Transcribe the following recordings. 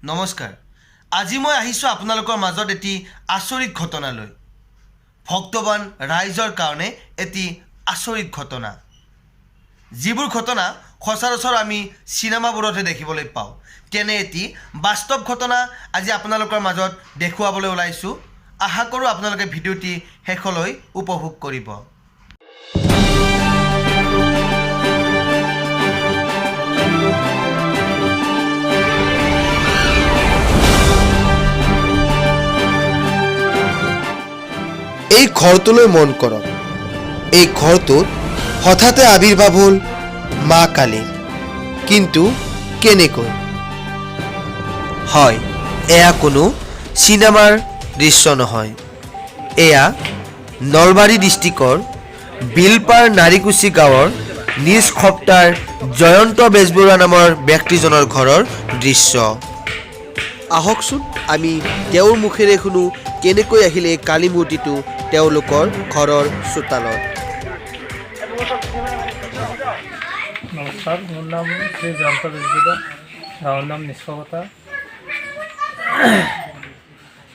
নমস্কাৰ। আজি মই আহিছোঁ আপোনালোকৰ মাজত এটি আচৰিত ঘটনালৈ। ভক্তবান ৰাইজৰ কাৰণে এটি আচৰিত ঘটনা। যিবোৰ ঘটনা সচৰাচৰ আমি চিনেমাবোৰতহে দেখিবলৈ পাওঁ, তেনে এটি বাস্তৱ ঘটনা আজি আপোনালোকৰ মাজত দেখুৱাবলৈ ওলাইছোঁ। আশা কৰোঁ আপোনালোকে ভিডিঅ'টি শেষলৈ উপভোগ কৰিব। এই ঘৰটোলৈ মন কৰক। এই ঘৰটোত হঠাতে আবিৰ্ভাৱ হ'ল মা কালীৰ। কিন্তু কেনেকৈ? হয়, এয়া কোনো চিনেমাৰ দৃশ্য নহয়। এয়া নলবাৰী ডিষ্ট্ৰিক্টৰ বিলপাৰ নাৰীকুচি গাঁৱৰ নিজ সপ্তাৰ জয়ন্ত বেজবৰুৱা নামৰ ব্যক্তিজনৰ ঘৰৰ দৃশ্য। আহকচোন আমি তেওঁৰ মুখেৰে শুনো কেনেকৈ আহিলে এই কালী মূৰ্তিটো তেওঁলোকৰ ঘৰৰ চোতালত। নমস্কাৰ, মোৰ নাম শ্ৰী জয়ন্ত বেজবৰুৱা, গাঁৱৰ নাম নিষ্পকতা।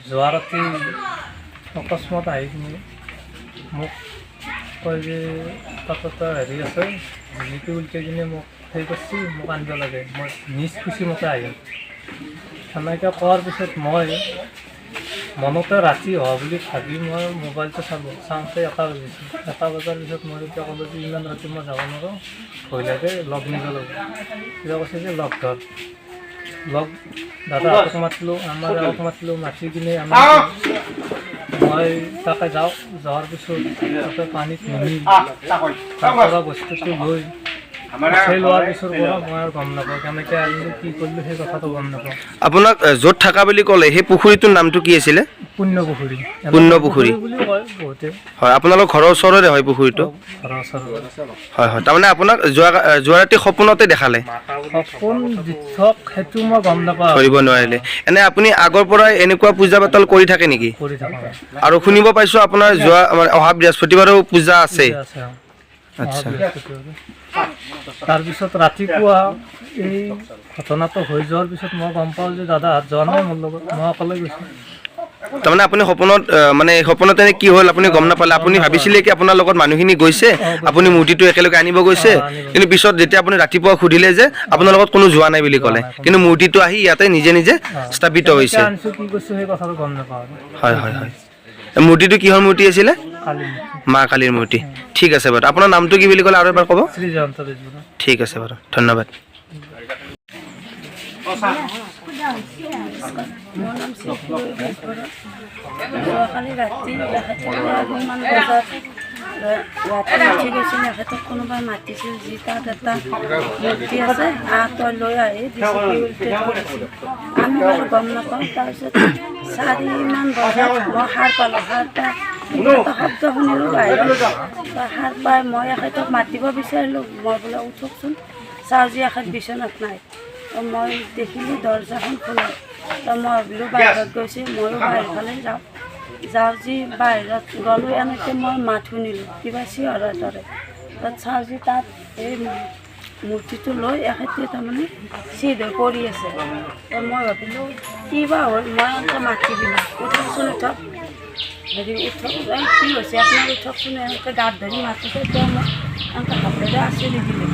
যোৱা ৰাতি অকস্মাত আহি কিনি মোক কয় যে তাত এটা হেৰি আছে, যিটো উল্টাই কিনে মোক সেই কৰিছে, মোক আনিব লাগে। মই নিজ খুচি মতে আহিম। সেনেকৈ কোৱাৰ পিছত মই মনতে ৰাতি হোৱা বুলি ভাবি মই মোবাইলটো চালোঁ। চাওঁতে 1 বাজিছিল। 1 বজাৰ পিছত মই এতিয়া ক'লোঁ যে ইমান ৰাতি মই যাব নোৱাৰোঁ, ভয় লাগে, লগ নিব লাগিব। তেতিয়া কৈছে যে লগ ধৰ। লগ দাদাহঁতক মাতিলোঁ, আমাৰ এওঁক মাতিলোঁ, মাতি কিনে মই তাকে যোৱাৰ পিছত তাতে পানীত নামি তাৰ পৰা বস্তুটো লৈ উঠাই লোৱাৰ পিছৰ পৰা মই আৰু গম নাপাওঁ কেনেকৈ আহিলোঁ, কি কৰিলোঁ, সেই কথাটো গম নাপাওঁ। আপোনাক য'ত থকা বুলি ক'লে সেই পুখুৰীটোৰ নামটো কি আছিলে? পুণ্য পুখুৰী। পুণ্য পুখুৰী বুলি কয় বহুতে। হয়, আপোনালোকৰ ঘৰৰ ওচৰতে হয় পুখুৰীটো? ঘৰৰ ওচৰত। হয় হয়, তাৰমানে আপোনাক যোৱা ৰাতি সপোনতে দেখালে? সপোন দিঠক সেইটো মই গম নাপাওঁ, ধৰিব নোৱাৰিলে। এনে আপুনি আগৰ পৰাই এনেকুৱা পূজা পাতল কৰি থাকে নেকি? কৰি থাকোঁ। আৰু শুনিব পাইছোঁ আপোনাৰ অহা বৃহস্পতিবাৰেও পূজা আছে। আচ্ছা। তাৰপিছত ৰাতিপুৱা এই ঘটনাটো হৈ যোৱাৰ পিছত মই গম পাওঁ যে দাদাহঁত যোৱা নাই মোৰ লগত, মই অকলে গৈছোঁ। তাৰমানে আপুনি সপোনত এনে কি হ'ল আপুনি গম নাপালে? আপুনি ভাবিছিলে কি আপোনাৰ লগত মানুহখিনি গৈছে, আপুনি মূৰ্তিটো একেলগে আনিব গৈছে, কিন্তু পিছত যেতিয়া আপুনি ৰাতিপুৱা সুধিলে যে আপোনাৰ লগত কোনো যোৱা নাই বুলি ক'লে, কিন্তু মূৰ্তিটো আহি ইয়াতে নিজে নিজে স্থাপিত হৈছে। কি কৈছোঁ সেই কথাটো গম নাপাওঁ। হয় হয় হয়। মূৰ্তিটো কিহৰ মূৰ্তি আছিলে? মা কালীৰ মূৰ্তি। ঠিক আছে বাৰু। আপোনাৰ নামটো কি বুলি ক'লে আৰু এবাৰ ক'ব? শ্ৰী জয়ন্ত বেজবৰুৱা। ঠিক আছে বাৰু, ধন্যবাদ। মোৰ নাম শ্ৰী বেজবৰুৱা। যোৱাকালি ৰাতি এঘাৰমান বজাত ৰাতি উঠি গৈছিল। এখেতক কোনোবাই মাতিছিল যি তাত এটা মূৰ্তি আছে, তই লৈ আহি আমি বাৰু গম নাপাওঁ। তাৰপিছত 4মান বজাত মই সাৰ পালোঁ। সাৰ পাই এটা শব্দ শুনিলোঁ বাহিৰত। সাৰ পাই মই এখেতক মাতিব বিচাৰিলোঁ। মই বোলে উঠকচোন, চাওঁ যে এখেত বিচনাত নাই। মই দেখিলোঁ দৰ্জাখন খোলা। মই ভাবিলোঁ বাহিৰত গৈছে, ময়ো বাহিৰ ফালে যাওঁ যি বাহিৰত গ'লোঁ, এনেকৈ মই মাত শুনিলোঁ কিবা চিঞৰাৰ দৰে। তাত চাওঁ যে তাত এই মূৰ্তিটো লৈ এখেতে তাৰমানে চিধ হৈ পৰি আছে। মই ভাবিলোঁ কিবা হ'ল, মই এনেকৈ মাতি দিলোঁ, উঠকচোন উঠক, হেৰি উঠক, কি হৈছে আপোনাৰ, উঠকচোন। এনেকৈ গাত ধৰি মাতিছে। তেওঁ মই এনেকৈ হাতেৰে আঁচুৰি দিলোঁ।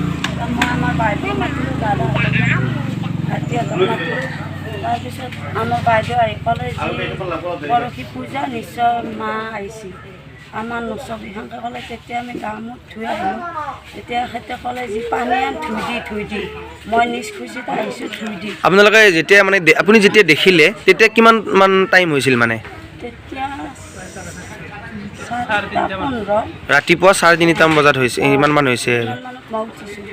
মই আমাৰ বাইদেউ মাতিলোঁ, দাদাহঁতক ভাইটিহঁতক মাতিলোঁ। তাৰপিছত আমাৰ বাইদেউ আহি ক'লে যে পৰহি পূজা নিশ্চয় মা আহিছিল, আমাৰ নচবি সেনেকৈ ক'লে। তেতিয়া আমি গা মূৰ ধুই আহিলোঁ। তেতিয়া এখেতে ক'লে যে পানী আন ধুই দি মই নিজ খুচিত আহিছোঁ, ধুই দি। আপোনালোকে যেতিয়া আপুনি যেতিয়া দেখিলে তেতিয়া কিমান টাইম হৈছিল মানে? তেতিয়া 4:15 ৰাতিপুৱা 3:30 বজাত হৈছে, ইমান মান হৈছে আৰু। মই উঠিছোঁ।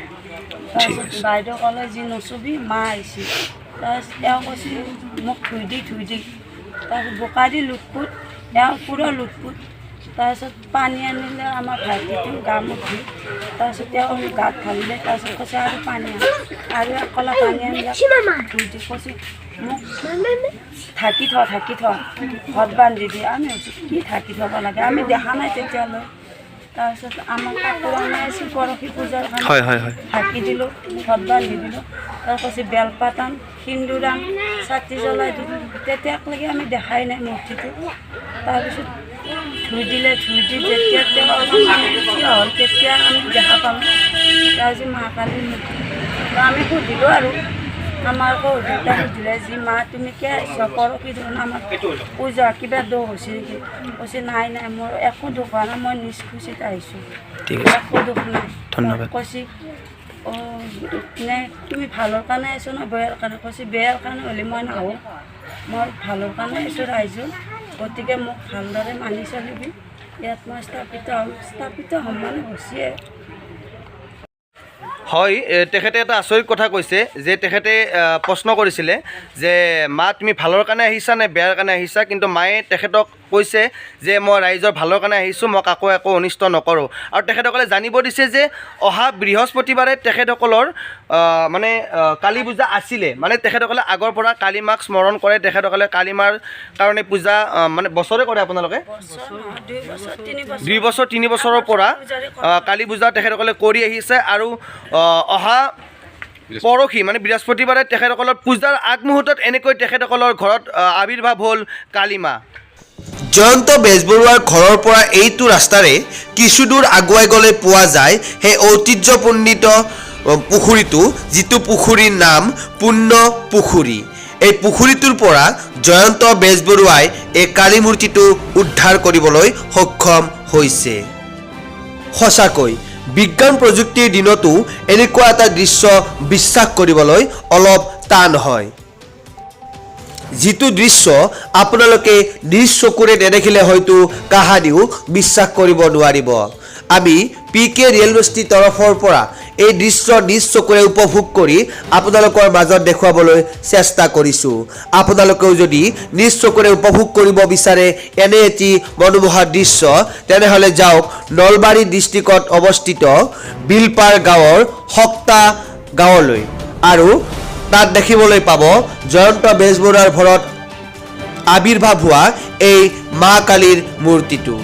তাৰপিছত বাইদেউ ক'লে যে নচবি মা আহিছিল। তাৰপিছত এওঁ কৈছে মোক ধুই দি। তাৰপিছত বোকা দি লুটপুট, এওঁ পূৰা লুটপুট। তাৰপিছত পানী আনিলে আমাৰ ভাইটিটো গা মূৰ ধুই। তাৰপিছত তেওঁ গাত ঢালিলে। তাৰপিছত কৈছে আৰু পানী আন, আৰু একলা পানী আনিলে ধুই দি। কৈছে মোক ঢাকি থ ঘৰত বান্ধি দি। আমি ভাবিছোঁ কি ঢাকি থ'ব লাগে, আমি দেখা নাই তেতিয়ালৈ। তাৰপিছত আমাৰ কাপোৰ আনাই আছিল পৰহি পূজাৰ কাৰণে হয় হয় হয় ঢাকি দিলোঁ ঘৰত বান্ধি দিলোঁ তাৰ পাছত বেলপাত আন সিন্দুৰ আন চাকি জ্বলাই দিলোঁ তেতিয়ালৈকে আমি দেখাই নাই মূৰ্তিটো তাৰপিছত ধুই দি যেতিয়া তেওঁ অলপমান থিয় হ'ল তেতিয়া আমি দেখা পালোঁ আজি মা কালীৰ মূৰ্তি আমি সুধিলোঁ আৰু আমাৰ আকৌ দেউতা সুধিলে যি মা তুমি কিয় আহিছা পৰহি দেখোন আমাৰ পূজা কিবা দুখ হৈছে নেকি কৈছে নাই মোৰ একো দুখ হোৱা নাই মই নিজ খুচিত আহিছোঁ একো দুখ নাই ধন্যবাদ কৈছে অঁ নে তুমি ভালৰ কাৰণে আহিছোঁ ন বেয়াৰ কাৰণে কৈছে বেয়াৰ কাৰণে হ'লে মই নাহোঁ মই ভালৰ কাৰণে আহিছোঁ ৰাইজৰ গতিকে মোক ভালদৰে মানি চলিবি ইয়াত মই স্থাপিত হ'ম মানে হৈছেই হয় তেখেতে এটা আচৰিত কথা কৈছে যে তেখেতে প্ৰশ্ন কৰিছিলে যে মা তুমি ভালৰ কাৰণে আহিছা নে বেয়াৰ কাৰণে আহিছা কিন্তু মায়ে তেখেতক কৈছে যে মই ৰাইজৰ ভালৰ কাৰণে আহিছোঁ মই কাকো একো অনিষ্ট নকৰোঁ আৰু তেখেতসকলে জানিব দিছে যে অহা বৃহস্পতিবাৰে তেখেতসকলৰ মানে কালী পূজা আছিলে মানে তেখেতসকলে আগৰ পৰা কালী মাক স্মৰণ কৰে তেখেতসকলে কালী মাৰ কাৰণে পূজা মানে বছৰে কৰে আপোনালোকে 2 বছৰ 3 বছৰৰ পৰা কালী পূজা তেখেতসকলে কৰি আহিছে আৰু অহা পৰহি মানে বৃহস্পতিবাৰে তেখেতসকলৰ পূজাৰ আগমুহূৰ্তত এনেকৈ তেখেতসকলৰ ঘৰত আবিৰ্ভাৱ হ'ল কালী মা জয়ন্ত বেজবৰুৱাৰ ঘৰৰ পৰা এইটো ৰাস্তাৰে কিছু দূৰ আগুৱাই গ'লে পোৱা যায় সেই ঐতিহ্যপণ্ডিত পুখুৰীটো যিটো পুখুৰীৰ নাম পুণ্য পুখুৰী এই পুখুৰীটোৰ পৰা জয়ন্ত বেজবৰুৱাই এই কালী মূৰ্তিটো উদ্ধাৰ কৰিবলৈ সক্ষম হৈছে সঁচাকৈ বিজ্ঞান প্ৰযুক্তিৰ দিনতো এনেকুৱা এটা দৃশ্য বিশ্বাস কৰিবলৈ অলপ টান হয় যিটো দৃশ্য আপোনালোকে নিজ চকুৰে নেদেখিলে হয়তো কাহানিও বিশ্বাস কৰিব নোৱাৰিব আমি PK ৰিয়েল বস্তিৰ তৰফৰ পৰা এই দৃশ্য নিজ চকুৰে উপভোগ কৰি আপোনালোকৰ মাজত দেখুৱাবলৈ চেষ্টা কৰিছোঁ আপোনালোকেও যদি নিজ চকুৰে উপভোগ কৰিব বিচাৰে এনে এটি মনোমোহা দৃশ্য তেনেহ'লে যাওক নলবাৰী ডিষ্ট্ৰিক্টত অৱস্থিত বিলপাৰ গাঁৱৰ সক্তা গাঁৱলৈ আৰু তাত দেখিবলৈ পাব জয়ন্ত বেজবৰুৱাৰ ঘৰত আবিৰ্ভাৱ হোৱা এই মা কালীৰ মূৰ্তিটো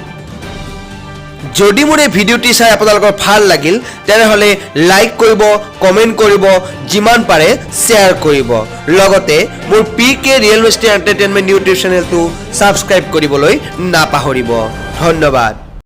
যদি মোৰ এই ভিডিঅ'টি চাই আপোনালোকৰ ভাল লাগিল তেনেহ'লে লাইক কৰিব কমেণ্ট কৰিব যিমান পাৰে শ্বেয়াৰ কৰিব লগতে মোৰ PK ৰিয়েল বস্তি এণ্টাৰটেইনমেণ্ট ইউটিউব চেনেলটো ছাবস্ক্ৰাইব কৰিবলৈ নাপাহৰিব ধন্যবাদ